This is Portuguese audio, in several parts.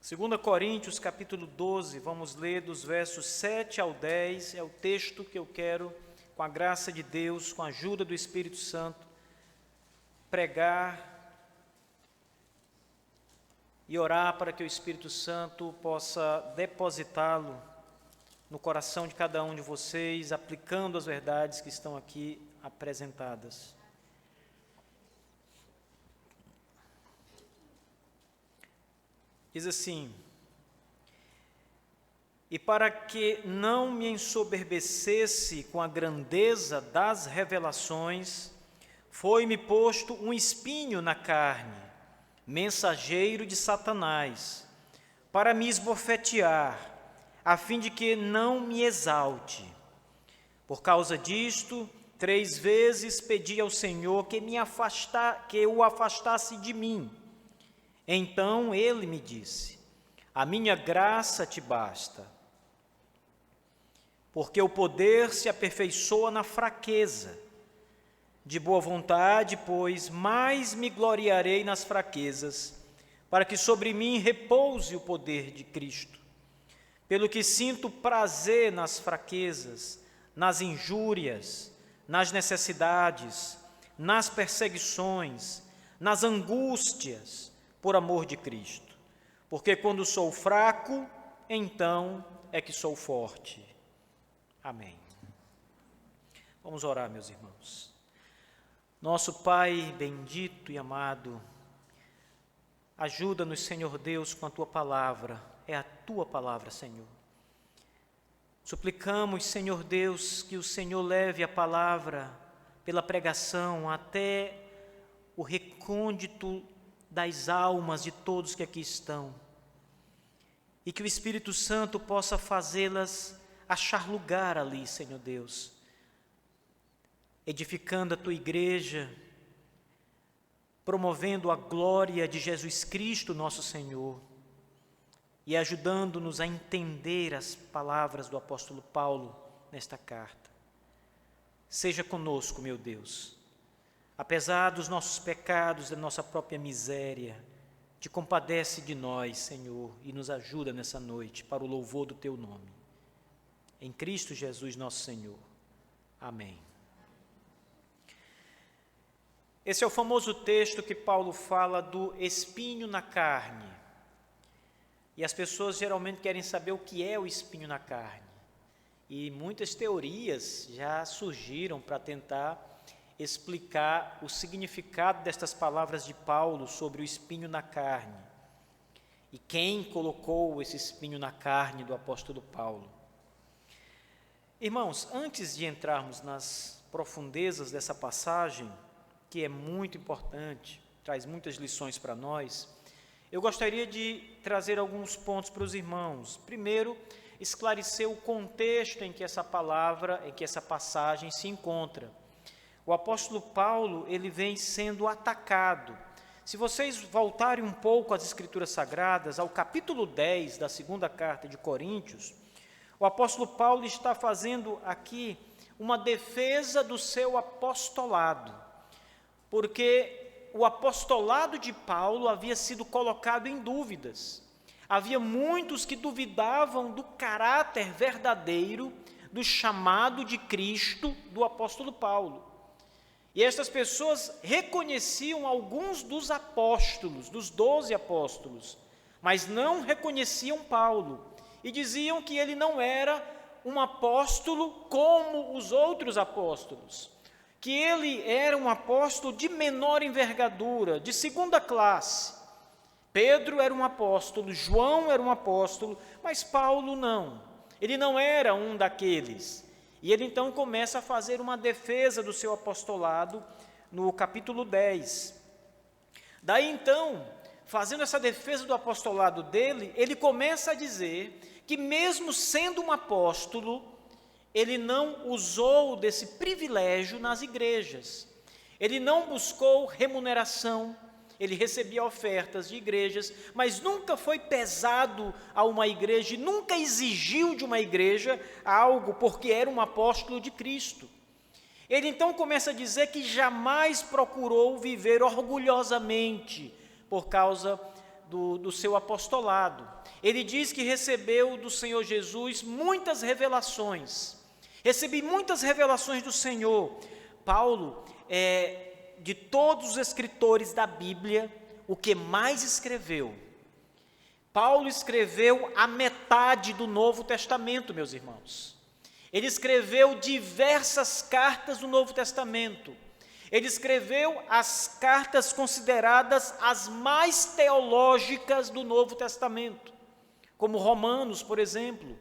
2 Coríntios, capítulo 12, vamos ler dos versos 7 ao 10, é o texto que eu quero, com a graça de Deus, com a ajuda do Espírito Santo, pregar e orar para que o Espírito Santo possa depositá-lo no coração de cada um de vocês, aplicando as verdades que estão aqui apresentadas. Diz assim: e para que não me ensoberbecesse com a grandeza das revelações, foi-me posto um espinho na carne, mensageiro de Satanás, para me esbofetear, a fim de que não me exalte. Por causa disto, 3 vezes pedi ao Senhor que o afastasse de mim. Então ele me disse: a minha graça te basta, porque o poder se aperfeiçoa na fraqueza. De boa vontade, pois, mais me gloriarei nas fraquezas, para que sobre mim repouse o poder de Cristo. Pelo que sinto prazer nas fraquezas, nas injúrias, nas necessidades, nas perseguições, nas angústias, por amor de Cristo. Porque quando sou fraco, então é que sou forte. Amém. Vamos orar, meus irmãos. Nosso Pai bendito e amado, ajuda-nos, Senhor Deus, com a Tua palavra. É a Tua palavra, Senhor. Suplicamos, Senhor Deus, que o Senhor leve a palavra pela pregação até o recôndito das almas de todos que aqui estão, e que o Espírito Santo possa fazê-las achar lugar ali, Senhor Deus, edificando a Tua igreja, promovendo a glória de Jesus Cristo, nosso Senhor, e ajudando-nos a entender as palavras do apóstolo Paulo nesta carta. Seja conosco, meu Deus. Apesar dos nossos pecados, da nossa própria miséria, te compadece de nós, Senhor, e nos ajuda nessa noite para o louvor do Teu nome. Em Cristo Jesus, nosso Senhor. Amém. Esse é o famoso texto que Paulo fala do espinho na carne. E as pessoas geralmente querem saber o que é o espinho na carne. E muitas teorias já surgiram para tentar explicar o significado destas palavras de Paulo sobre o espinho na carne e quem colocou esse espinho na carne do apóstolo Paulo. Irmãos, antes de entrarmos nas profundezas dessa passagem, que é muito importante, traz muitas lições para nós, eu gostaria de trazer alguns pontos para os irmãos. Primeiro, esclarecer o contexto em que essa palavra, em que essa passagem se encontra. O apóstolo Paulo, ele vem sendo atacado. Se vocês voltarem um pouco às Escrituras Sagradas, ao capítulo 10 da segunda carta de Coríntios, o apóstolo Paulo está fazendo aqui uma defesa do seu apostolado, porque o apostolado de Paulo havia sido colocado em dúvidas. Havia muitos que duvidavam do caráter verdadeiro do chamado de Cristo do apóstolo Paulo. E estas pessoas reconheciam alguns dos apóstolos, dos 12 apóstolos, mas não reconheciam Paulo e diziam que ele não era um apóstolo como os outros apóstolos, que ele era um apóstolo de menor envergadura, de segunda classe. Pedro era um apóstolo, João era um apóstolo, mas Paulo não. Ele não era um daqueles. E ele então começa a fazer uma defesa do seu apostolado no capítulo 10. Daí então, fazendo essa defesa do apostolado dele, ele começa a dizer que mesmo sendo um apóstolo, ele não usou desse privilégio nas igrejas. Ele não buscou remuneração, ele recebia ofertas de igrejas, mas nunca foi pesado a uma igreja, nunca exigiu de uma igreja algo, porque era um apóstolo de Cristo. Ele então começa a dizer que jamais procurou viver orgulhosamente por causa do seu apostolado. Ele diz que recebeu do Senhor Jesus muitas revelações. Recebi muitas revelações do Senhor. Paulo, de todos os escritores da Bíblia, o que mais escreveu? Paulo escreveu a metade do Novo Testamento, meus irmãos. Ele escreveu diversas cartas do Novo Testamento. Ele escreveu as cartas consideradas as mais teológicas do Novo Testamento, como Romanos, por exemplo.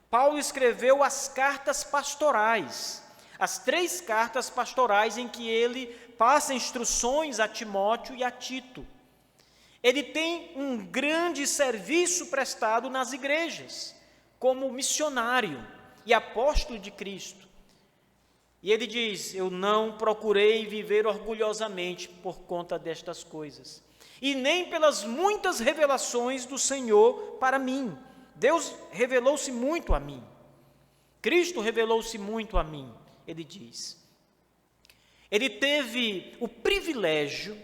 Paulo escreveu as cartas pastorais, as 3 cartas pastorais em que ele passa instruções a Timóteo e a Tito. Ele tem um grande serviço prestado nas igrejas, como missionário e apóstolo de Cristo. E ele diz: eu não procurei viver orgulhosamente por conta destas coisas, e nem pelas muitas revelações do Senhor para mim. Deus revelou-se muito a mim. Cristo revelou-se muito a mim, ele diz. Ele teve o privilégio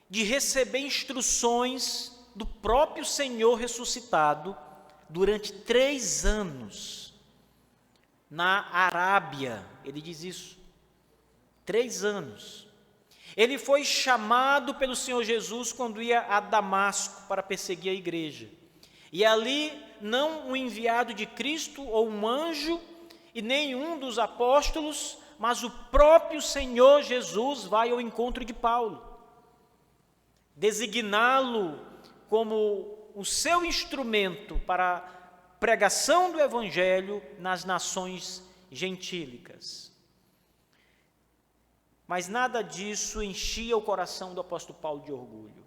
de receber instruções do próprio Senhor ressuscitado durante 3 anos na Arábia. Ele diz isso, 3 anos. Ele foi chamado pelo Senhor Jesus quando ia a Damasco para perseguir a igreja. E ali, não um enviado de Cristo ou um anjo e nenhum dos apóstolos, mas o próprio Senhor Jesus vai ao encontro de Paulo, designá-lo como o seu instrumento para a pregação do Evangelho nas nações gentílicas. Mas nada disso enchia o coração do apóstolo Paulo de orgulho.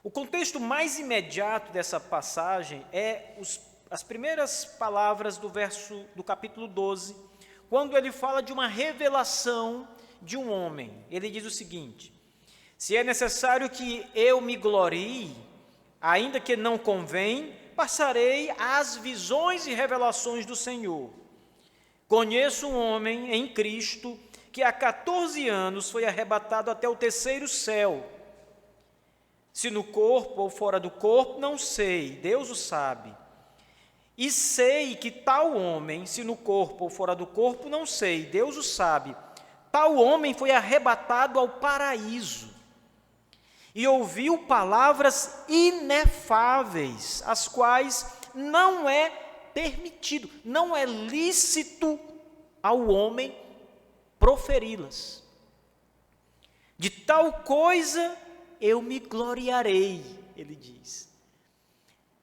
O contexto mais imediato dessa passagem é as primeiras palavras do capítulo 12, quando ele fala de uma revelação de um homem. Ele diz o seguinte: se é necessário que eu me glorie, ainda que não convém, passarei às visões e revelações do Senhor. Conheço um homem em Cristo que há 14 anos foi arrebatado até o 3º céu. Se no corpo ou fora do corpo, não sei, Deus o sabe. E sei que tal homem, se no corpo ou fora do corpo, não sei, Deus o sabe, tal homem foi arrebatado ao paraíso e ouviu palavras inefáveis, as quais não é permitido, não é lícito ao homem proferi-las. De tal coisa eu me gloriarei, ele diz.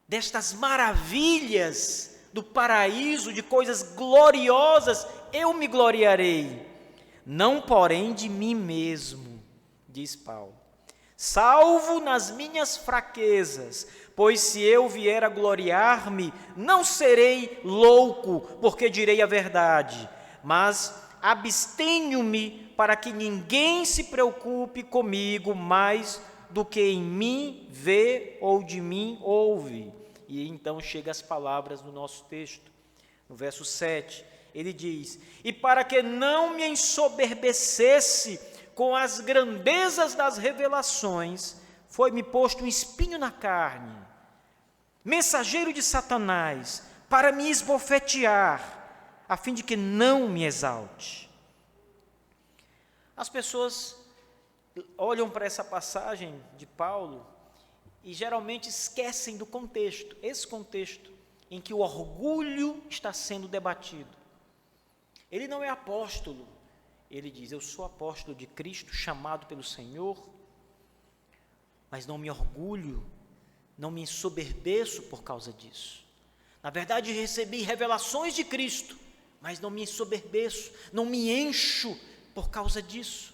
Destas maravilhas do paraíso, de coisas gloriosas, eu me gloriarei. Não, porém, de mim mesmo, diz Paulo, salvo nas minhas fraquezas, pois se eu vier a gloriar-me, não serei louco, porque direi a verdade, mas abstenho-me para que ninguém se preocupe comigo mais do que em mim vê ou de mim ouve. E então chega as palavras do nosso texto, no verso 7, ele diz: e para que não me ensoberbecesse com as grandezas das revelações, foi-me posto um espinho na carne, mensageiro de Satanás, para me esbofetear, a fim de que não me exalte. As pessoas olham para essa passagem de Paulo e geralmente esquecem do contexto, esse contexto em que o orgulho está sendo debatido. Ele não é apóstolo, ele diz: eu sou apóstolo de Cristo, chamado pelo Senhor, mas não me orgulho, não me ensoberbeço por causa disso. Na verdade, recebi revelações de Cristo, mas não me ensoberbeço, não me encho por causa disso.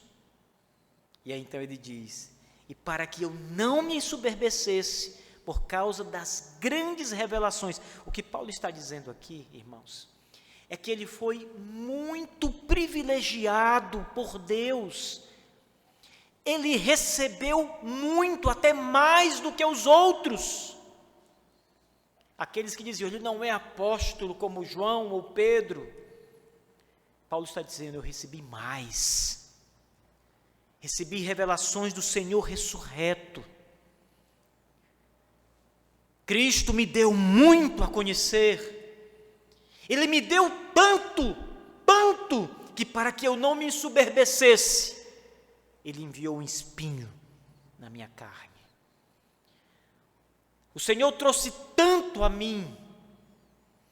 E aí então ele diz: e para que eu não me ensoberbecesse por causa das grandes revelações. O que Paulo está dizendo aqui, irmãos, é que ele foi muito privilegiado por Deus. Ele recebeu muito, até mais do que os outros. Aqueles que diziam: ele não é apóstolo como João ou Pedro. Paulo está dizendo: eu recebi mais. Recebi revelações do Senhor ressurreto. Cristo me deu muito a conhecer. Ele me deu tanto, que para que eu não me ensoberbecesse, Ele enviou um espinho na minha carne. O Senhor trouxe tanto a mim,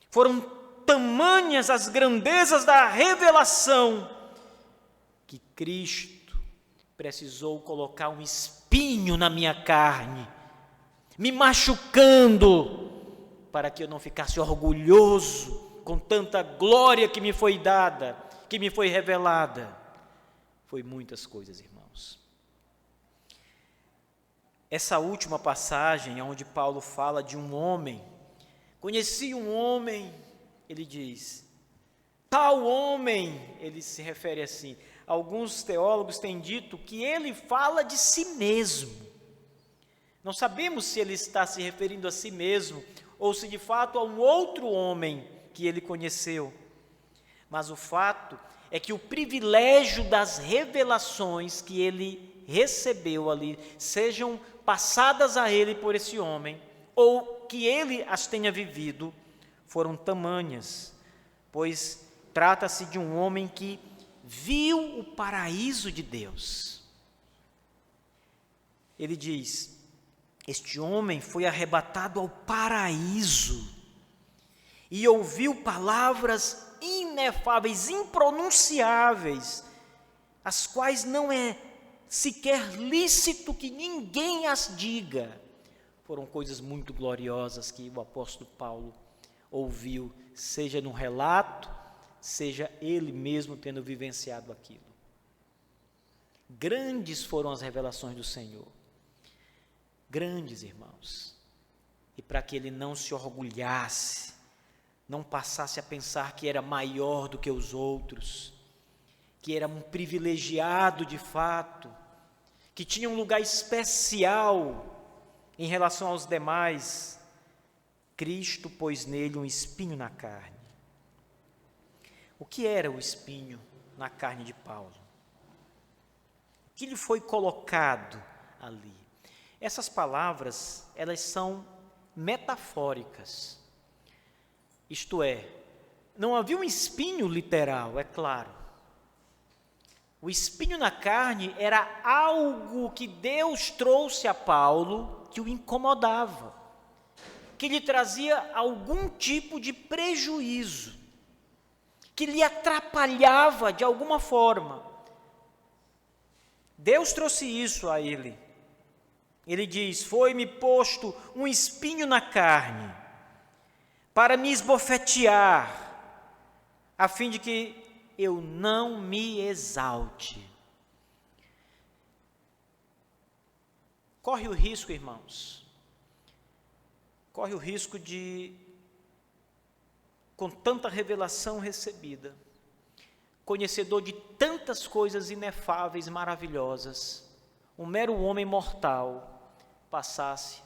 foram tamanhas as grandezas da revelação, que Cristo precisou colocar um espinho na minha carne, me machucando, para que eu não ficasse orgulhoso com tanta glória que me foi dada, que me foi revelada. Foi muitas coisas, irmãos. Essa última passagem, onde Paulo fala de um homem, conheci um homem, ele diz, tal homem, ele se refere assim. Alguns teólogos têm dito que ele fala de si mesmo. Não sabemos se ele está se referindo a si mesmo, ou se de fato a um outro homem que ele conheceu. Mas o fato é que o privilégio das revelações que ele recebeu ali, sejam passadas a ele por esse homem, ou que ele as tenha vivido, foram tamanhas, pois trata-se de um homem que viu o paraíso de Deus. Ele diz, este homem foi arrebatado ao paraíso e ouviu palavras inefáveis, impronunciáveis, as quais não é sequer lícito que ninguém as diga. Foram coisas muito gloriosas que o apóstolo Paulo ouviu, seja no relato, seja ele mesmo tendo vivenciado aquilo. Grandes foram as revelações do Senhor. Grandes, irmãos. E para que ele não se orgulhasse, não passasse a pensar que era maior do que os outros, que era um privilegiado de fato, que tinha um lugar especial em relação aos demais, Cristo pôs nele um espinho na carne. O que era o espinho na carne de Paulo? O que lhe foi colocado ali? Essas palavras, elas são metafóricas. Isto é, não havia um espinho literal, é claro. O espinho na carne era algo que Deus trouxe a Paulo que o incomodava, que lhe trazia algum tipo de prejuízo, que lhe atrapalhava de alguma forma. Deus trouxe isso a ele. Ele diz, foi-me posto um espinho na carne, para me esbofetear, a fim de que eu não me exalte. Corre o risco, irmãos, corre o risco de, com tanta revelação recebida, conhecedor de tantas coisas inefáveis, maravilhosas, um mero homem mortal passasse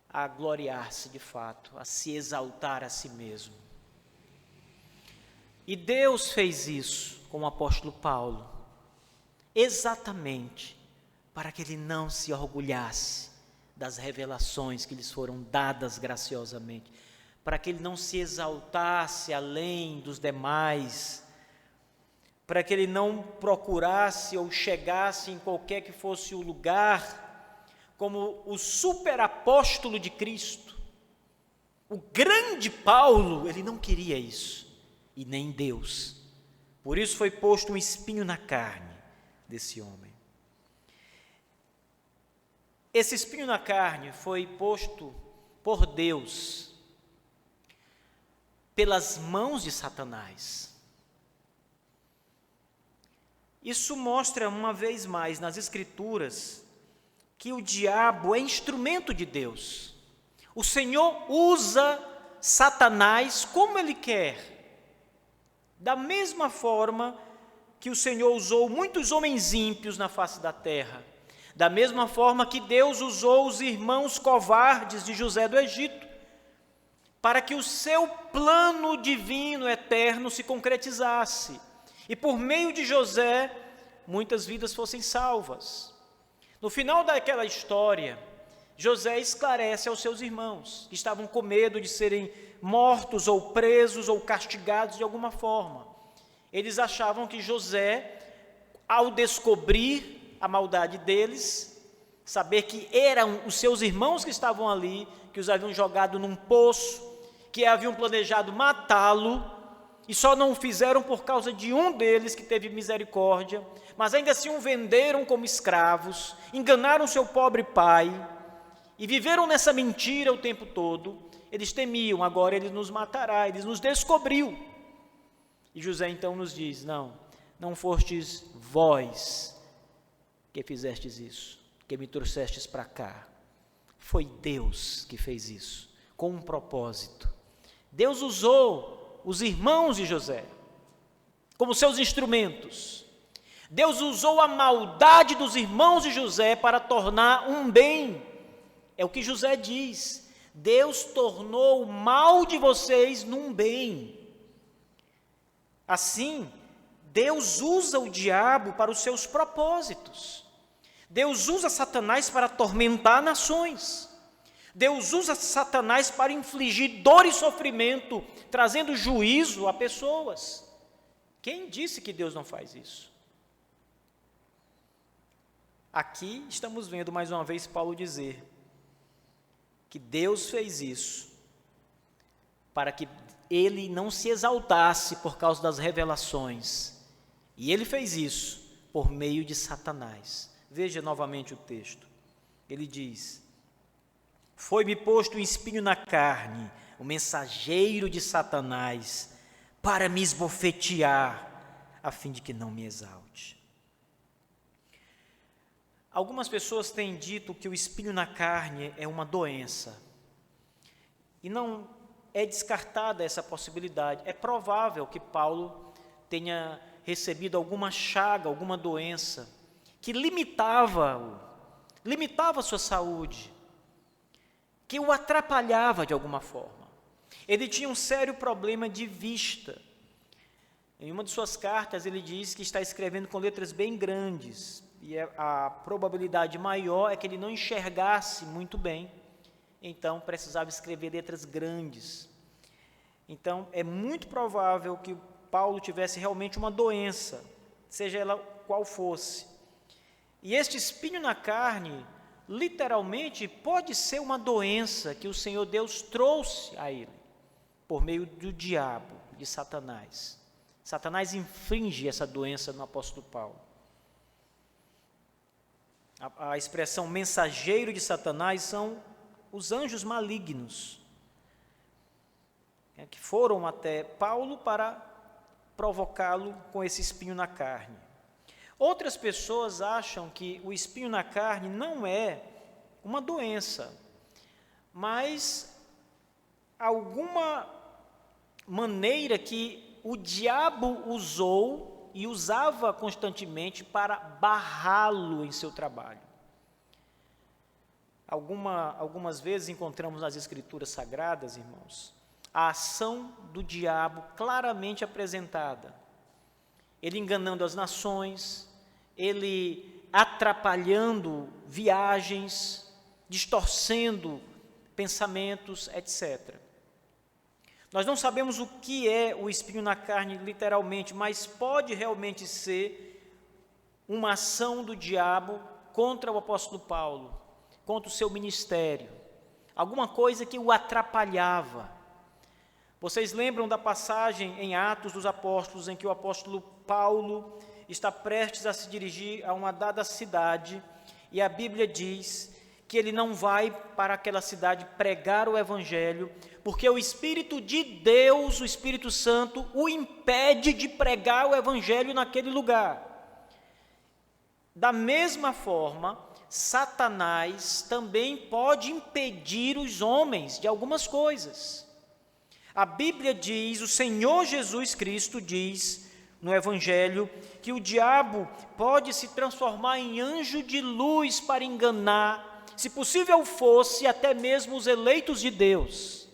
a gloriar-se de fato, a se exaltar a si mesmo. E Deus fez isso com o apóstolo Paulo, exatamente para que ele não se orgulhasse das revelações que lhes foram dadas graciosamente, para que ele não se exaltasse além dos demais, para que ele não procurasse ou chegasse em qualquer que fosse o lugar como o superapóstolo de Cristo. O grande Paulo, ele não queria isso, e nem Deus. Por isso foi posto um espinho na carne desse homem. Esse espinho na carne foi posto por Deus, pelas mãos de Satanás. Isso mostra uma vez mais nas Escrituras que o diabo é instrumento de Deus. O Senhor usa Satanás como Ele quer. Da mesma forma que o Senhor usou muitos homens ímpios na face da terra. Da mesma forma que Deus usou os irmãos covardes de José do Egito, para que o seu plano divino eterno se concretizasse. E por meio de José, muitas vidas fossem salvas. No final daquela história, José esclarece aos seus irmãos, que estavam com medo de serem mortos ou presos ou castigados de alguma forma. Eles achavam que José, ao descobrir a maldade deles, saber que eram os seus irmãos que estavam ali, que os haviam jogado num poço, que haviam planejado matá-lo, e só não o fizeram por causa de um deles que teve misericórdia, mas ainda assim o venderam como escravos, enganaram seu pobre pai, e viveram nessa mentira o tempo todo. Eles temiam, agora ele nos matará, ele nos descobriu. E José então nos diz, não fostes vós que fizestes isso, que me trouxestes para cá. Foi Deus que fez isso, com um propósito. Deus usou os irmãos de José como seus instrumentos. Deus usou a maldade dos irmãos de José para tornar um bem. É o que José diz, Deus tornou o mal de vocês num bem. Assim, Deus usa o diabo para os seus propósitos. Deus usa Satanás para atormentar nações. Deus usa Satanás para infligir dor e sofrimento, trazendo juízo a pessoas. Quem disse que Deus não faz isso? Aqui estamos vendo mais uma vez Paulo dizer que Deus fez isso para que ele não se exaltasse por causa das revelações. E ele fez isso por meio de Satanás. Veja novamente o texto. Ele diz: foi-me posto um espinho na carne, o mensageiro de Satanás, para me esbofetear, a fim de que não me exalte. Algumas pessoas têm dito que o espinho na carne é uma doença. E não é descartada essa possibilidade. É provável que Paulo tenha recebido alguma chaga, alguma doença, que limitava a sua saúde, que o atrapalhava de alguma forma. Ele tinha um sério problema de vista. Em uma de suas cartas ele diz que está escrevendo com letras bem grandes, e a probabilidade maior é que ele não enxergasse muito bem, então precisava escrever letras grandes. Então é muito provável que Paulo tivesse realmente uma doença, seja ela qual fosse. E este espinho na carne, literalmente, pode ser uma doença que o Senhor Deus trouxe a ele, por meio do diabo, de Satanás. Satanás inflige essa doença no apóstolo Paulo. A expressão mensageiro de Satanás são os anjos malignos, que foram até Paulo para provocá-lo com esse espinho na carne. Outras pessoas acham que o espinho na carne não é uma doença, mas alguma maneira que o diabo usou e usava constantemente para barrá-lo em seu trabalho. Algumas vezes encontramos nas Escrituras Sagradas, irmãos, a ação do diabo claramente apresentada. Ele enganando as nações, ele atrapalhando viagens, distorcendo pensamentos, etc. Nós não sabemos o que é o espinho na carne, literalmente, mas pode realmente ser uma ação do diabo contra o apóstolo Paulo, contra o seu ministério, alguma coisa que o atrapalhava. Vocês lembram da passagem em Atos dos Apóstolos, em que o apóstolo Paulo está prestes a se dirigir a uma dada cidade, e a Bíblia diz que ele não vai para aquela cidade pregar o Evangelho, porque o Espírito de Deus, o Espírito Santo, o impede de pregar o Evangelho naquele lugar. Da mesma forma, Satanás também pode impedir os homens de algumas coisas. A Bíblia diz, o Senhor Jesus Cristo diz no Evangelho, que o diabo pode se transformar em anjo de luz para enganar, se possível fosse, até mesmo os eleitos de Deus.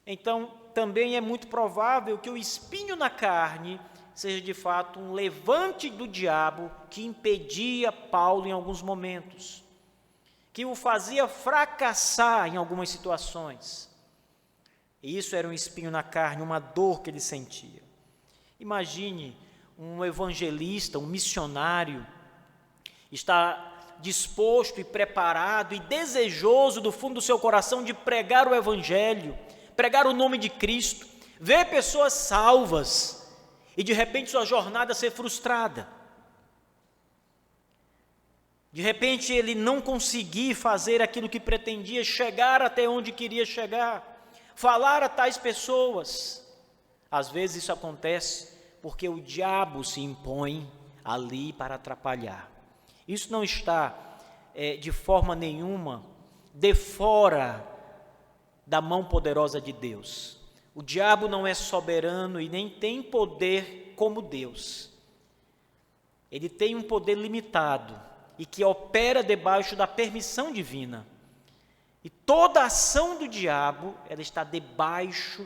Então, também é muito provável que o espinho na carne seja de fato um levante do diabo que impedia Paulo em alguns momentos, que o fazia fracassar em algumas situações. E isso era um espinho na carne, uma dor que ele sentia. Imagine um evangelista, um missionário, está disposto e preparado e desejoso do fundo do seu coração de pregar o evangelho, pregar o nome de Cristo, ver pessoas salvas e de repente sua jornada ser frustrada. De repente ele não conseguir fazer aquilo que pretendia, chegar até onde queria chegar, falar a tais pessoas. Às vezes isso acontece porque o diabo se impõe ali para atrapalhar. Isso não está de forma nenhuma de fora da mão poderosa de Deus. O diabo não é soberano e nem tem poder como Deus. Ele tem um poder limitado e que opera debaixo da permissão divina. E toda a ação do diabo, ela está debaixo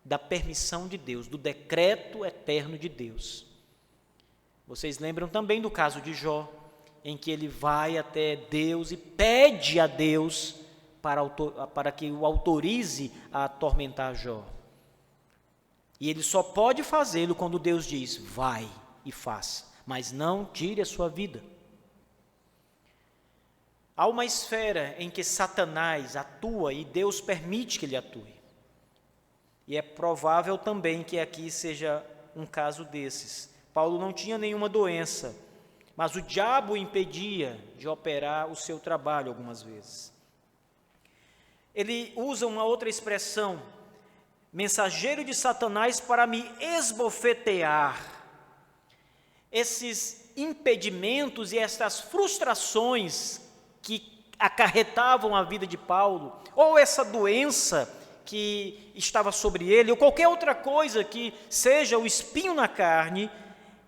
da permissão de Deus, do decreto eterno de Deus. Vocês lembram também do caso de Jó, em que ele vai até Deus e pede a Deus para que o autorize a atormentar Jó. E ele só pode fazê-lo quando Deus diz, vai e faça, mas não tire a sua vida. Há uma esfera em que Satanás atua e Deus permite que ele atue. E é provável também que aqui seja um caso desses. Paulo não tinha nenhuma doença, mas o diabo o impedia de operar o seu trabalho algumas vezes. Ele usa uma outra expressão, mensageiro de Satanás para me esbofetear. Esses impedimentos e essas frustrações que acarretavam a vida de Paulo, ou essa doença que estava sobre ele, ou qualquer outra coisa que seja o espinho na carne,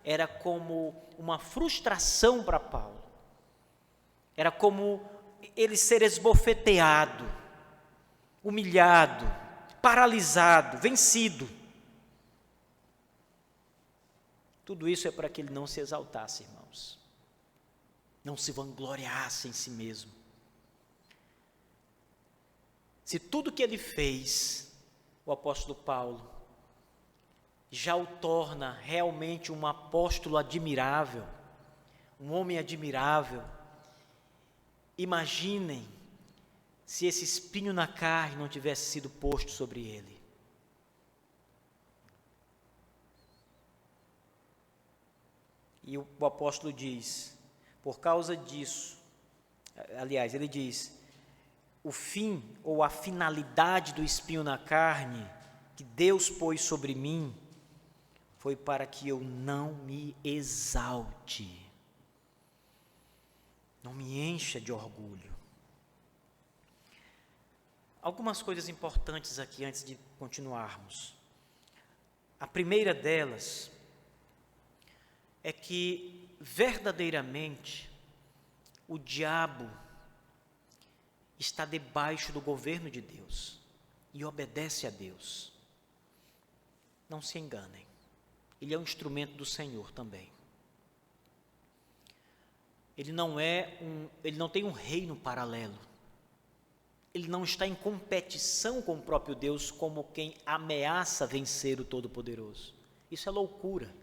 era como uma frustração para Paulo. Era como ele ser esbofeteado, humilhado, paralisado, vencido. Tudo isso é para que ele não se exaltasse, irmãos. Não se vangloriasse em si mesmo. Se tudo que ele fez, o apóstolo Paulo, já o torna realmente um apóstolo admirável, um homem admirável, imaginem se esse espinho na carne não tivesse sido posto sobre ele. E o apóstolo diz, por causa disso, aliás, ele diz, o fim ou a finalidade do espinho na carne que Deus pôs sobre mim foi para que eu não me exalte, não me encha de orgulho. Algumas coisas importantes aqui antes de continuarmos. A primeira delas é que verdadeiramente o diabo está debaixo do governo de Deus e obedece a Deus. Não se enganem, ele é um instrumento do Senhor também. Ele não tem um reino paralelo. Ele não está em competição com o próprio Deus como quem ameaça vencer o Todo-Poderoso. Isso é loucura.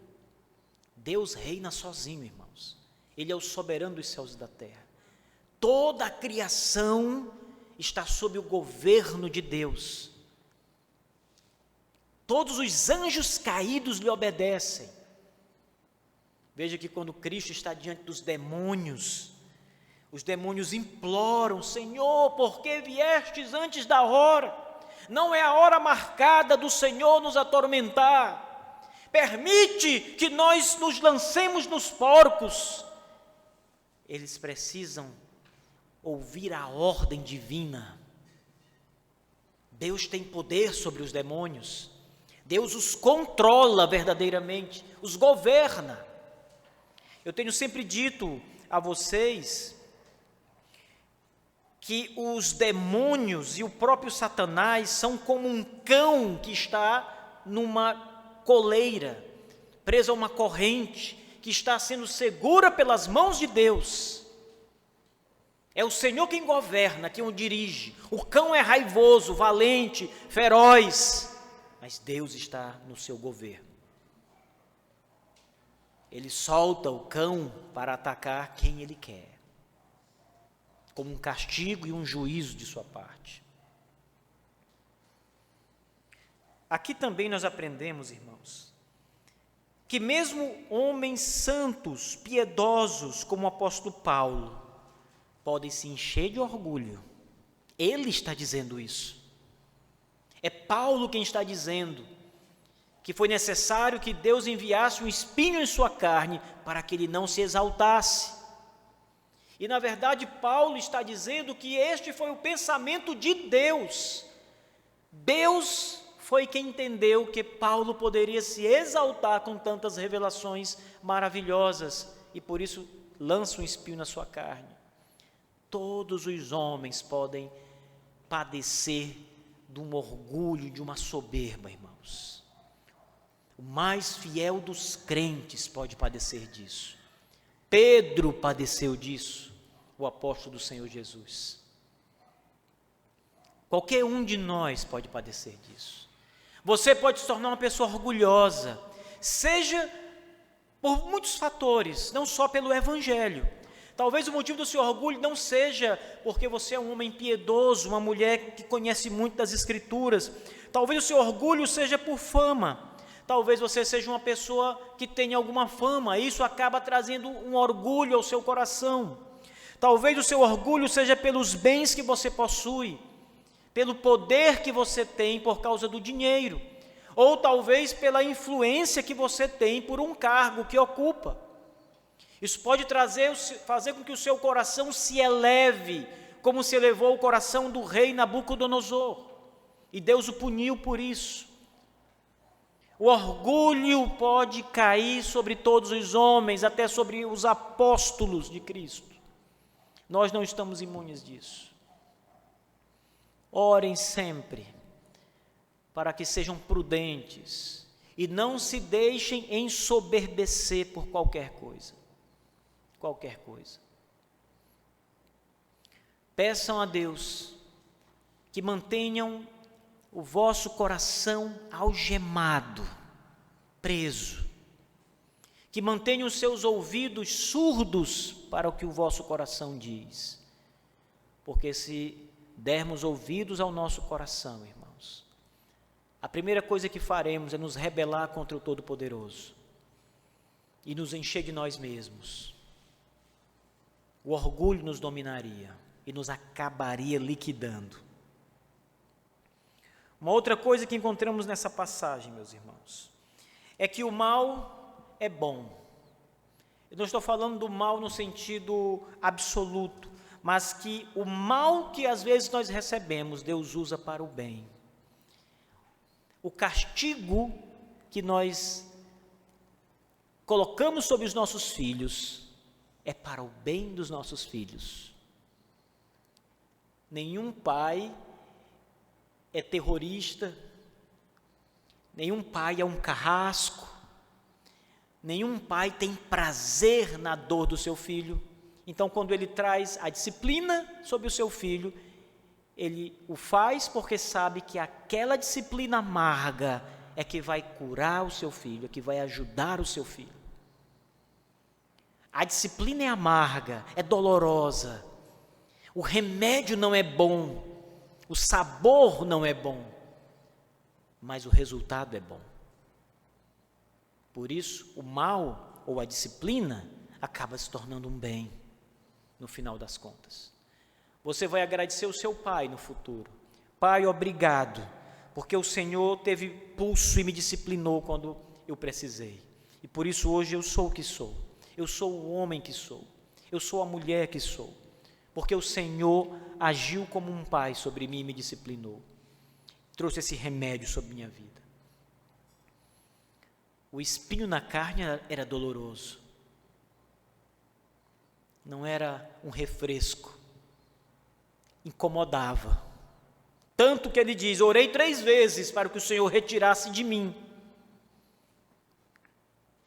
Deus reina sozinho, irmãos. Ele é o soberano dos céus e da terra. Toda a criação está sob o governo de Deus. Todos os anjos caídos lhe obedecem. Veja que quando Cristo está diante dos demônios, os demônios imploram, Senhor, por que viestes antes da hora? Não é a hora marcada do Senhor nos atormentar. Permite que nós nos lancemos nos porcos. Eles precisam ouvir a ordem divina. Deus tem poder sobre os demônios. Deus os controla verdadeiramente, os governa. Eu tenho sempre dito a vocês que os demônios e o próprio Satanás são como um cão que está numa coleira, preso a uma corrente, que está sendo segura pelas mãos de Deus. É o Senhor quem governa, quem o dirige. O cão é raivoso, valente, feroz, mas Deus está no seu governo. Ele solta o cão para atacar quem ele quer, como um castigo e um juízo de sua parte. Aqui também nós aprendemos, irmãos, que mesmo homens santos, piedosos, como o apóstolo Paulo, podem se encher de orgulho. Ele está dizendo isso. É Paulo quem está dizendo que foi necessário que Deus enviasse um espinho em sua carne para que ele não se exaltasse. E na verdade Paulo está dizendo que este foi o pensamento de Deus. Deus foi quem entendeu que Paulo poderia se exaltar com tantas revelações maravilhosas e por isso lança um espinho na sua carne. Todos os homens podem padecer de um orgulho, de uma soberba, irmãos. O mais fiel dos crentes pode padecer disso. Pedro padeceu disso, o apóstolo do Senhor Jesus. Qualquer um de nós pode padecer disso. Você pode se tornar uma pessoa orgulhosa, seja por muitos fatores, não só pelo Evangelho. Talvez o motivo do seu orgulho não seja porque você é um homem piedoso, uma mulher que conhece muito das Escrituras. Talvez o seu orgulho seja por fama. Talvez você seja uma pessoa que tenha alguma fama, isso acaba trazendo um orgulho ao seu coração. Talvez o seu orgulho seja pelos bens que você possui, pelo poder que você tem por causa do dinheiro, ou talvez pela influência que você tem por um cargo que ocupa. Isso pode fazer com que o seu coração se eleve, como se elevou o coração do rei Nabucodonosor, e Deus o puniu por isso. O orgulho pode cair sobre todos os homens, até sobre os apóstolos de Cristo. Nós não estamos imunes disso. Orem sempre para que sejam prudentes e não se deixem ensoberbecer por qualquer coisa. Qualquer coisa. Peçam a Deus que mantenham o vosso coração algemado, preso, que mantenham os seus ouvidos surdos para o que o vosso coração diz, porque se dermos ouvidos ao nosso coração, irmãos, a primeira coisa que faremos é nos rebelar contra o Todo-Poderoso e nos encher de nós mesmos. O orgulho nos dominaria e nos acabaria liquidando. Uma outra coisa que encontramos nessa passagem, meus irmãos, é que o mal é bom. Eu não estou falando do mal no sentido absoluto, mas que o mal que às vezes nós recebemos, Deus usa para o bem. O castigo que nós colocamos sobre os nossos filhos é para o bem dos nossos filhos. Nenhum pai é terrorista, nenhum pai é um carrasco, nenhum pai tem prazer na dor do seu filho. Então, quando ele traz a disciplina sobre o seu filho, ele o faz porque sabe que aquela disciplina amarga é que vai curar o seu filho, é que vai ajudar o seu filho. A disciplina é amarga, é dolorosa, o remédio não é bom, o sabor não é bom, mas o resultado é bom. Por isso, o mal ou a disciplina acaba se tornando um bem, no final das contas. Você vai agradecer o seu pai no futuro. Pai, obrigado, porque o Senhor teve pulso e me disciplinou quando eu precisei. E por isso hoje eu sou o que sou. Eu sou o homem que sou. Eu sou a mulher que sou. Porque o Senhor agiu como um pai sobre mim e me disciplinou. Trouxe esse remédio sobre minha vida. O espinho na carne era doloroso. Não era um refresco. Incomodava. Tanto que ele diz, orei 3 vezes para que o Senhor retirasse de mim.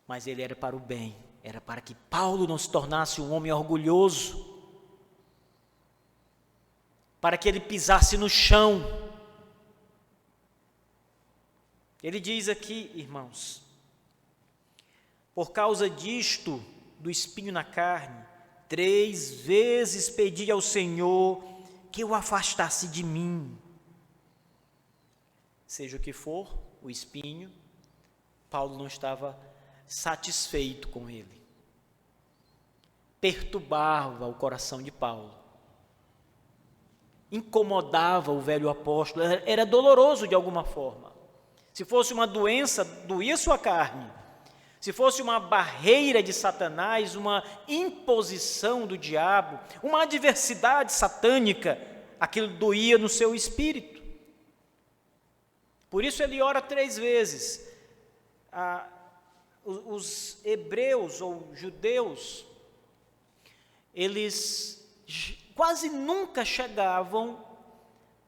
Mas ele era para o bem. Era para que Paulo não se tornasse um homem orgulhoso. para que ele pisasse no chão. Ele diz aqui, irmãos, por causa disto, do espinho na carne, 3 vezes pedi ao Senhor que o afastasse de mim. Seja o que for, o espinho, Paulo não estava satisfeito com ele. Perturbava o coração de Paulo. Incomodava o velho apóstolo, era doloroso de alguma forma. Se fosse uma doença, doía sua carne. Se fosse uma barreira de Satanás, uma imposição do diabo, uma adversidade satânica, aquilo doía no seu espírito. Por isso ele ora 3 vezes. Os hebreus ou judeus, eles quase nunca chegavam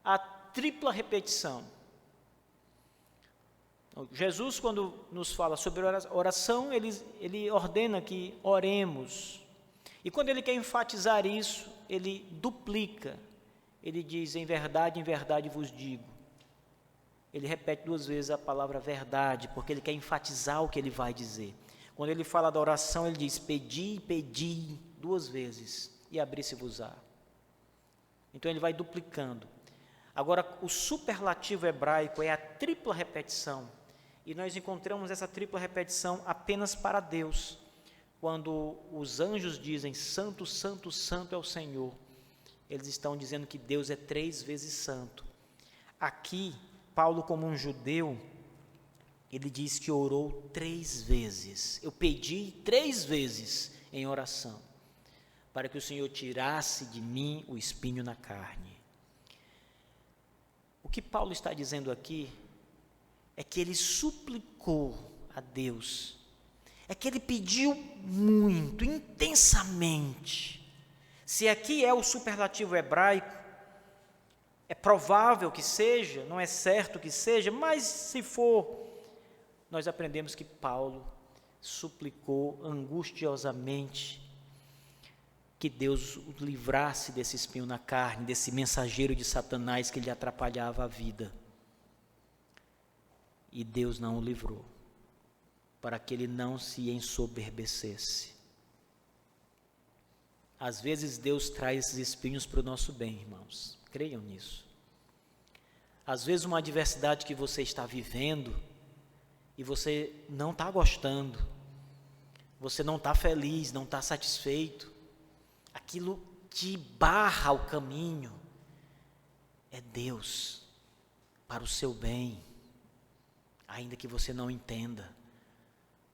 à tripla repetição. Jesus, quando nos fala sobre oração, ele ordena que oremos. E quando ele quer enfatizar isso, ele duplica. Ele diz, em verdade vos digo. Ele repete 2 vezes a palavra verdade, porque ele quer enfatizar o que ele vai dizer. Quando ele fala da oração, ele diz, pedi 2 vezes, e abri-se-vos-á. Então ele vai duplicando. Agora, o superlativo hebraico é a tripla repetição. E nós encontramos essa tripla repetição apenas para Deus. Quando os anjos dizem, santo, santo, santo é o Senhor, eles estão dizendo que Deus é 3 vezes santo. Aqui, Paulo, como um judeu, ele diz que orou 3 vezes. Eu pedi 3 vezes em oração, para que o Senhor tirasse de mim o espinho na carne. O que Paulo está dizendo aqui é que ele suplicou a Deus, é que ele pediu muito, intensamente. Se aqui é o superlativo hebraico, é provável que seja, não é certo que seja, mas se for, nós aprendemos que Paulo suplicou angustiosamente que Deus o livrasse desse espinho na carne, desse mensageiro de Satanás que lhe atrapalhava a vida. E Deus não o livrou, para que ele não se ensoberbecesse. Às vezes Deus traz esses espinhos para o nosso bem, irmãos, creiam nisso. Às vezes uma adversidade que você está vivendo, e você não está gostando, você não está feliz, não está satisfeito, aquilo te barra o caminho, é Deus, para o seu bem, ainda que você não entenda.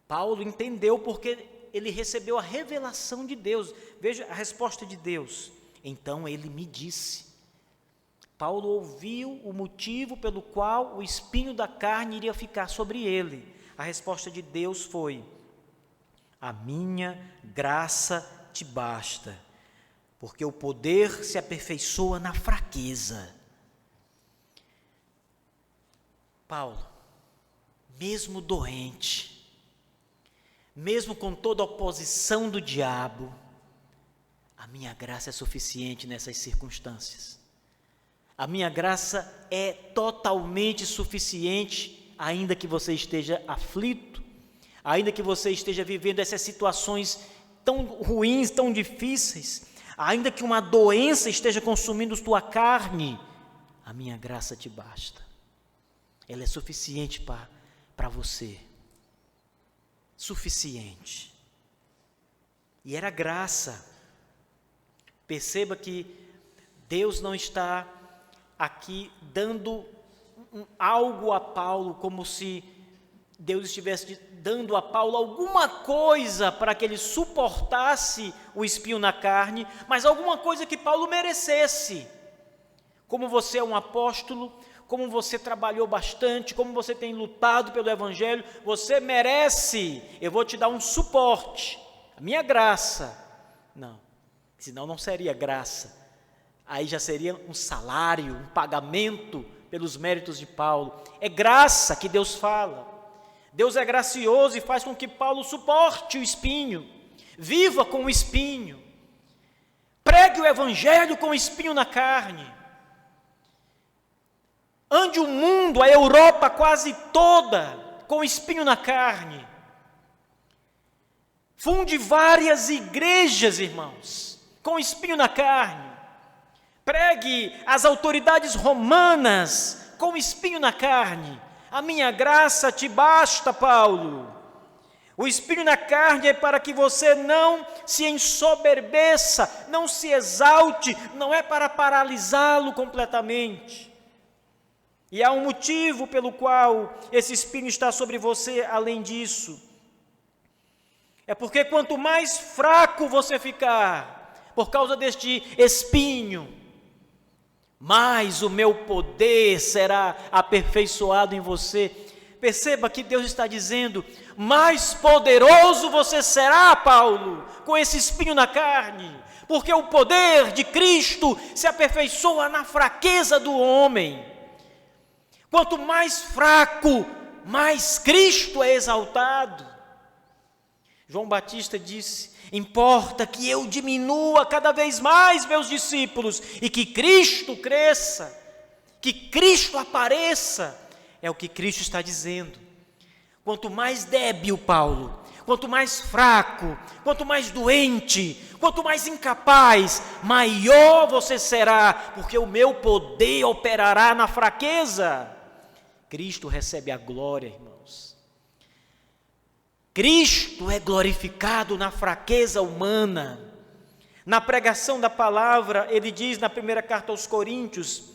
Paulo entendeu porque ele recebeu a revelação de Deus. Veja a resposta de Deus. Então ele me disse. Paulo ouviu o motivo pelo qual o espinho da carne iria ficar sobre ele. A resposta de Deus foi: a minha graça te basta, porque o poder se aperfeiçoa na fraqueza. Paulo, mesmo doente, mesmo com toda a oposição do diabo, a minha graça é suficiente nessas circunstâncias. A minha graça é totalmente suficiente, ainda que você esteja aflito, ainda que você esteja vivendo essas situações tão ruins, tão difíceis, ainda que uma doença esteja consumindo tua carne, a minha graça te basta. Ela é suficiente para você. Suficiente. E era graça. Perceba que Deus não está aqui dando algo a Paulo, como se Deus estivesse dando a Paulo alguma coisa para que ele suportasse o espinho na carne, mas alguma coisa que Paulo merecesse. Como você é um apóstolo, como você trabalhou bastante, como você tem lutado pelo Evangelho, você merece, eu vou te dar um suporte, a minha graça. Não, senão não seria graça. Aí já seria um salário, um pagamento pelos méritos de Paulo. É graça que Deus fala. Deus é gracioso e faz com que Paulo suporte o espinho, viva com o espinho, pregue o Evangelho com o espinho na carne. mundo, a Europa quase toda, com espinho na carne. Funde várias igrejas, irmãos, com espinho na carne. Pregue às autoridades romanas com espinho na carne. A minha graça te basta, Paulo. O espinho na carne é para que você não se ensoberbeça, não se exalte, não é para paralisá-lo completamente. E há um motivo pelo qual esse espinho está sobre você, além disso. É porque quanto mais fraco você ficar, por causa deste espinho, mais o meu poder será aperfeiçoado em você. Perceba que Deus está dizendo, mais poderoso você será, Paulo, com esse espinho na carne, porque o poder de Cristo se aperfeiçoa na fraqueza do homem. Quanto mais fraco, mais Cristo é exaltado. João Batista disse, importa que eu diminua cada vez mais, meus discípulos, e que Cristo cresça, que Cristo apareça. É o que Cristo está dizendo. Quanto mais débil, Paulo, quanto mais fraco, quanto mais doente, quanto mais incapaz, maior você será, porque o meu poder operará na fraqueza. Cristo recebe a glória, irmãos. Cristo é glorificado na fraqueza humana. Na pregação da palavra, ele diz na primeira carta aos Coríntios,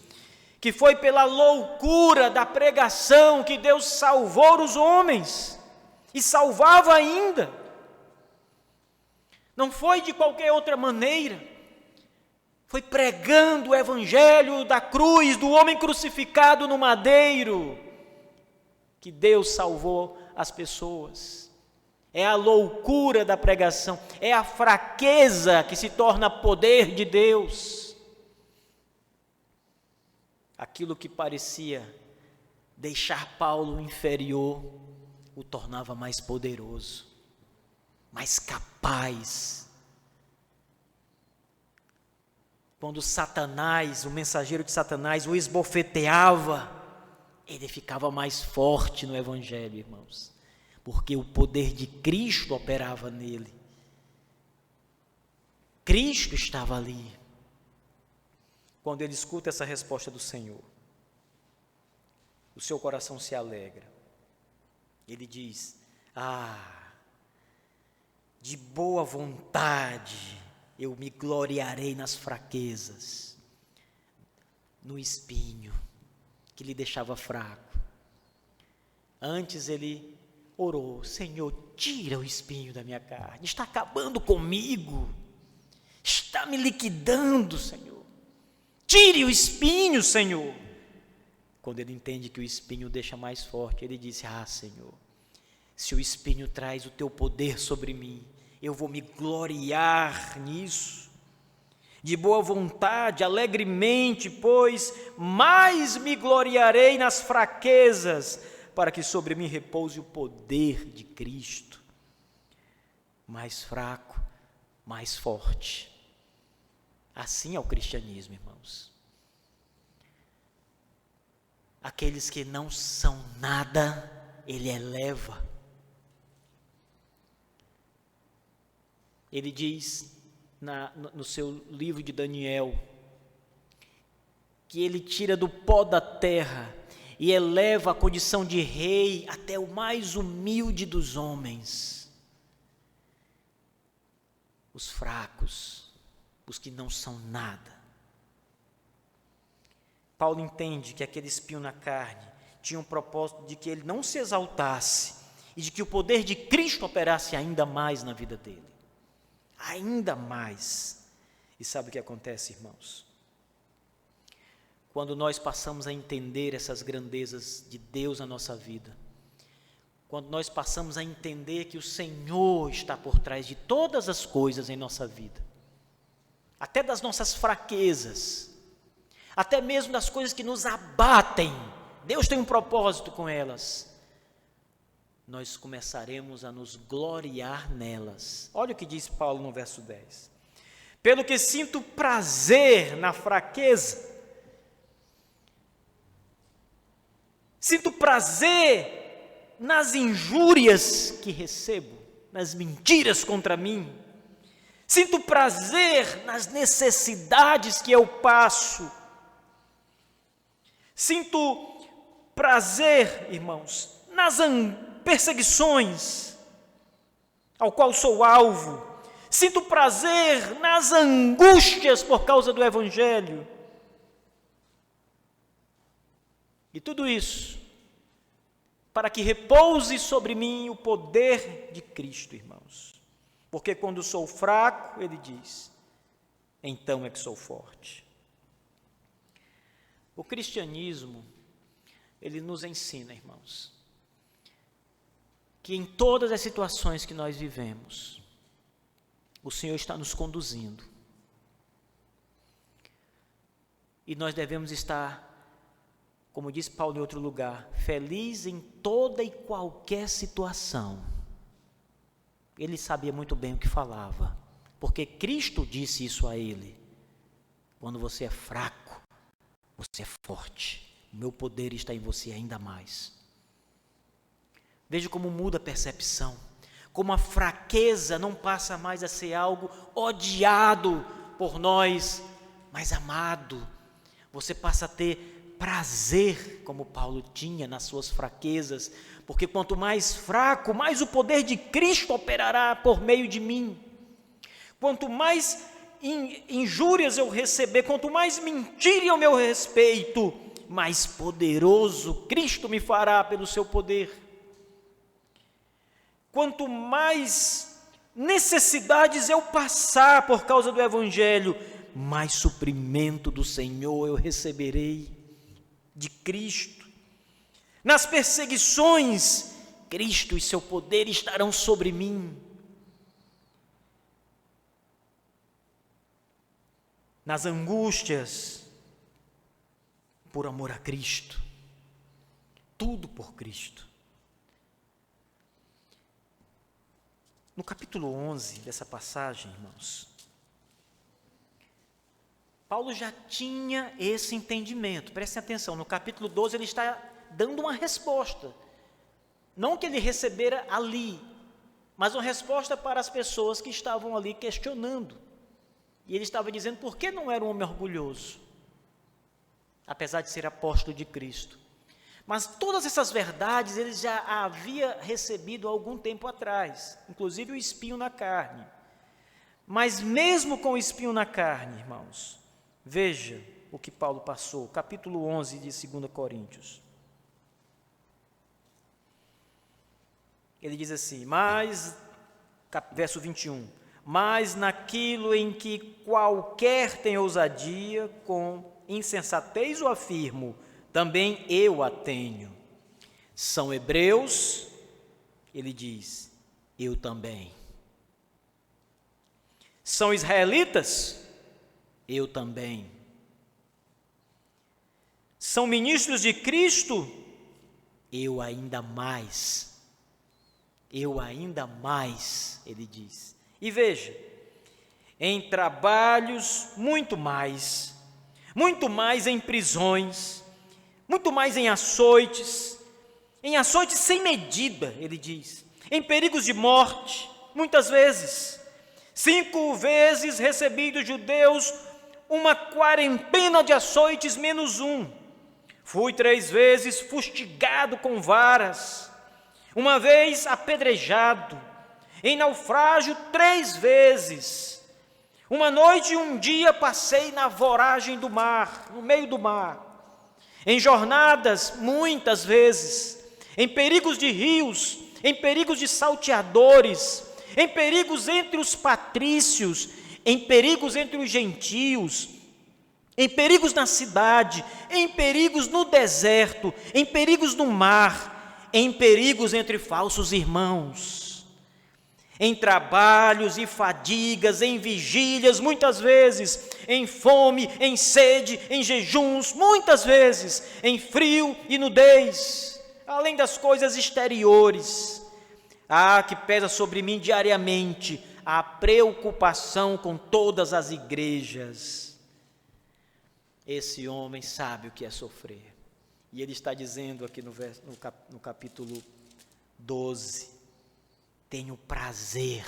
que foi pela loucura da pregação que Deus salvou os homens, e salvava ainda. Não foi de qualquer outra maneira, foi pregando o evangelho da cruz, do homem crucificado no madeiro, que Deus salvou as pessoas. É a loucura da pregação, é a fraqueza que se torna poder de Deus. Aquilo que parecia deixar Paulo inferior, o tornava mais poderoso, mais capaz. Quando Satanás, o mensageiro de Satanás, o esbofeteava, ele ficava mais forte no evangelho, irmãos, porque o poder de Cristo operava nele. Cristo estava ali. Quando ele escuta essa resposta do Senhor, o seu coração se alegra. Ele diz, de boa vontade eu me gloriarei nas fraquezas, no espinho que lhe deixava fraco. Antes ele orou, Senhor, tira o espinho da minha carne, está acabando comigo, está me liquidando, Senhor. Tire o espinho, Senhor. Quando ele entende que o espinho o deixa mais forte, ele disse, Senhor, se o espinho traz o teu poder sobre mim, eu vou me gloriar nisso. De boa vontade, alegremente, pois mais me gloriarei nas fraquezas, para que sobre mim repouse o poder de Cristo. Mais fraco, mais forte. Assim é o cristianismo, irmãos. Aqueles que não são nada, ele eleva. Ele diz no seu livro de Daniel, que ele tira do pó da terra e eleva a condição de rei até o mais humilde dos homens. Os fracos, os que não são nada. Paulo entende que aquele espinho na carne tinha um propósito de que ele não se exaltasse e de que o poder de Cristo operasse ainda mais na vida dele. Ainda mais. E sabe o que acontece, irmãos? Quando nós passamos a entender essas grandezas de Deus na nossa vida, quando nós passamos a entender que o Senhor está por trás de todas as coisas em nossa vida, até das nossas fraquezas, até mesmo das coisas que nos abatem, Deus tem um propósito com elas, nós começaremos a nos gloriar nelas. Olha o que diz Paulo no verso 10. Pelo que sinto prazer na fraqueza, Sinto prazer nas injúrias que recebo, nas mentiras contra mim. Sinto prazer nas necessidades que eu passo. Sinto prazer, irmãos, nas perseguições ao qual sou alvo. Sinto prazer nas angústias por causa do Evangelho. E tudo isso para que repouse sobre mim o poder de Cristo, irmãos. Porque quando sou fraco, ele diz, então é que sou forte. O cristianismo, ele nos ensina, irmãos, que em todas as situações que nós vivemos, o Senhor está nos conduzindo. E nós devemos estar, como diz Paulo em outro lugar, feliz em toda e qualquer situação. Ele sabia muito bem o que falava, porque Cristo disse isso a ele. Quando você é fraco, você é forte. O meu poder está em você ainda mais. Veja como muda a percepção. Como a fraqueza não passa mais a ser algo odiado por nós, mas amado. Você passa a ter prazer, como Paulo tinha nas suas fraquezas, porque quanto mais fraco, mais o poder de Cristo operará por meio de mim. Quanto mais injúrias eu receber, quanto mais mentirem ao meu respeito, mais poderoso Cristo me fará pelo seu poder. Quanto mais necessidades eu passar por causa do Evangelho, mais suprimento do Senhor eu receberei de Cristo. Nas perseguições, Cristo e seu poder estarão sobre mim. Nas angústias, por amor a Cristo, tudo por Cristo. No capítulo 11 dessa passagem, irmãos, Paulo já tinha esse entendimento. Prestem atenção, no capítulo 12 ele está dando uma resposta. Não que ele recebera ali, mas uma resposta para as pessoas que estavam ali questionando. E ele estava dizendo por que não era um homem orgulhoso, apesar de ser apóstolo de Cristo. Mas todas essas verdades ele já havia recebido há algum tempo atrás, inclusive o espinho na carne. Mas mesmo com o espinho na carne, irmãos, veja o que Paulo passou, capítulo 11 de 2 Coríntios. Ele diz assim, verso 21, mas naquilo em que qualquer tem ousadia, com insensatez o afirmo, também eu a tenho. São hebreus, ele diz, eu também. São israelitas, eu também. São ministros de Cristo, eu ainda mais. Eu ainda mais, ele diz. E veja, em trabalhos muito mais em prisões, muito mais em açoites sem medida, ele diz, em perigos de morte, muitas vezes, 5 vezes recebi dos judeus uma quarentena de açoites menos um, fui 3 vezes fustigado com varas, uma vez apedrejado, em naufrágio 3 vezes, uma noite e um dia passei na voragem do mar, no meio do mar, em jornadas muitas vezes, em perigos de rios, em perigos de salteadores, em perigos entre os patrícios, em perigos entre os gentios, em perigos na cidade, em perigos no deserto, em perigos no mar, em perigos entre falsos irmãos, em trabalhos e fadigas, em vigílias, muitas vezes, em fome, em sede, em jejuns, muitas vezes, em frio e nudez, além das coisas exteriores. Que pesa sobre mim diariamente a preocupação com todas as igrejas. Esse homem sabe o que é sofrer. E ele está dizendo aqui no capítulo 12, tenho prazer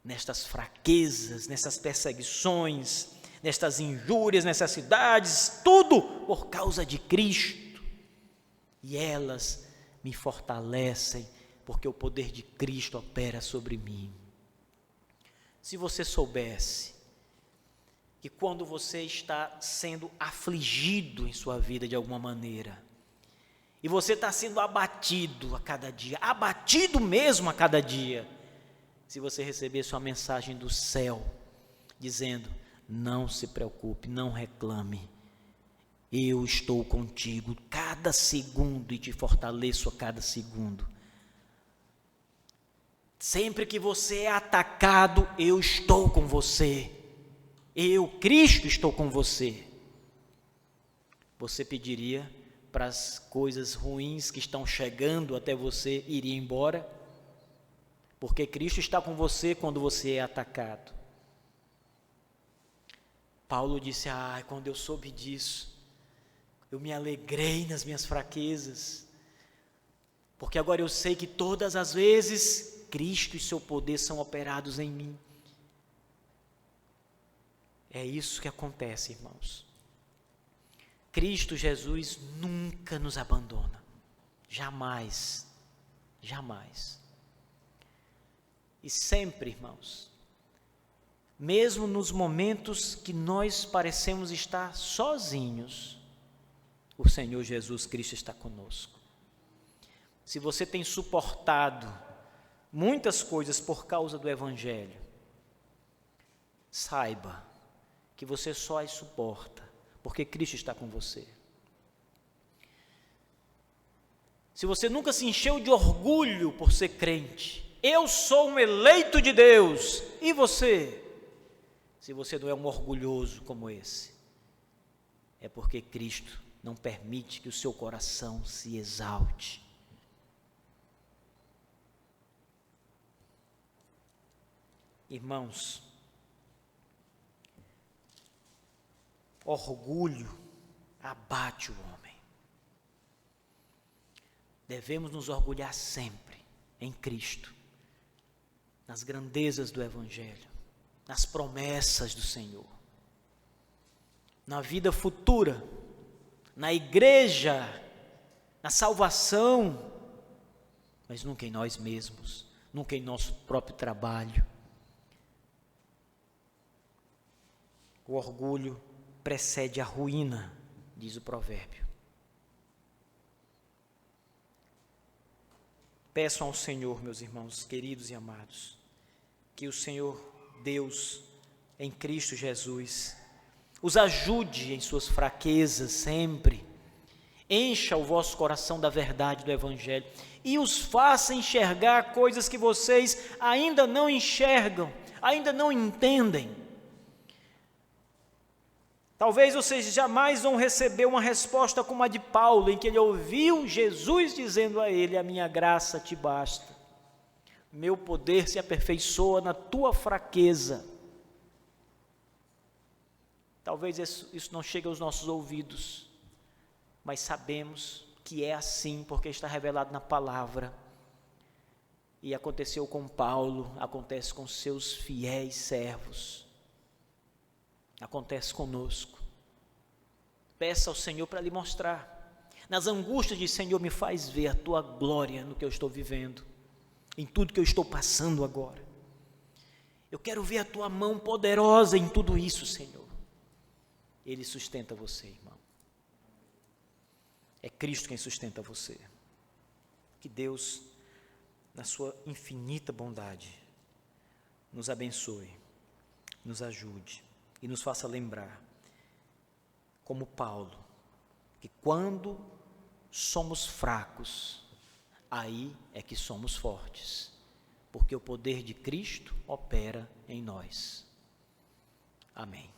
nestas fraquezas, nessas perseguições, nestas injúrias, necessidades, tudo por causa de Cristo. E elas me fortalecem, porque o poder de Cristo opera sobre mim. Se você soubesse que quando você está sendo afligido em sua vida de alguma maneira, e você está sendo abatido a cada dia, abatido mesmo a cada dia, se você recebesse uma mensagem do céu, dizendo, não se preocupe, não reclame, eu estou contigo cada segundo e te fortaleço a cada segundo. Sempre que você é atacado, eu estou com você. Eu, Cristo, estou com você. Você pediria para as coisas ruins que estão chegando até você irem embora? Porque Cristo está com você quando você é atacado. Paulo disse, quando eu soube disso, eu me alegrei nas minhas fraquezas, porque agora eu sei que todas as vezes Cristo e seu poder são operados em mim. É isso que acontece, irmãos. Cristo Jesus nunca nos abandona, jamais, jamais. E sempre, irmãos, mesmo nos momentos que nós parecemos estar sozinhos, o Senhor Jesus Cristo está conosco. Se você tem suportado muitas coisas por causa do Evangelho, saiba que você só as suporta porque Cristo está com você. Se você nunca se encheu de orgulho por ser crente, eu sou um eleito de Deus, e você? Se você não é um orgulhoso como esse, é porque Cristo não permite que o seu coração se exalte. Irmãos, orgulho abate o homem. Devemos nos orgulhar sempre em Cristo, nas grandezas do Evangelho, nas promessas do Senhor, na vida futura, na igreja, na salvação, mas nunca em nós mesmos, nunca em nosso próprio trabalho. O orgulho precede a ruína, diz o provérbio. Peço ao Senhor, meus irmãos queridos e amados, que o Senhor Deus, em Cristo Jesus, os ajude em suas fraquezas sempre, encha o vosso coração da verdade do Evangelho e os faça enxergar coisas que vocês ainda não enxergam, ainda não entendem. Talvez vocês jamais vão receber uma resposta como a de Paulo, em que ele ouviu Jesus dizendo a ele, a minha graça te basta, meu poder se aperfeiçoa na tua fraqueza. Talvez isso não chegue aos nossos ouvidos, mas sabemos que é assim, porque está revelado na palavra. E aconteceu com Paulo, acontece com seus fiéis servos, acontece conosco. Peça ao Senhor para lhe mostrar. Nas angústias de Senhor, me faz ver a tua glória no que eu estou vivendo, em tudo que eu estou passando agora. Eu quero ver a tua mão poderosa em tudo isso, Senhor. Ele sustenta você, irmão. É Cristo quem sustenta você. Que Deus, na sua infinita bondade, nos abençoe, nos ajude e nos faça lembrar, como Paulo, que quando somos fracos, aí é que somos fortes, porque o poder de Cristo opera em nós. Amém.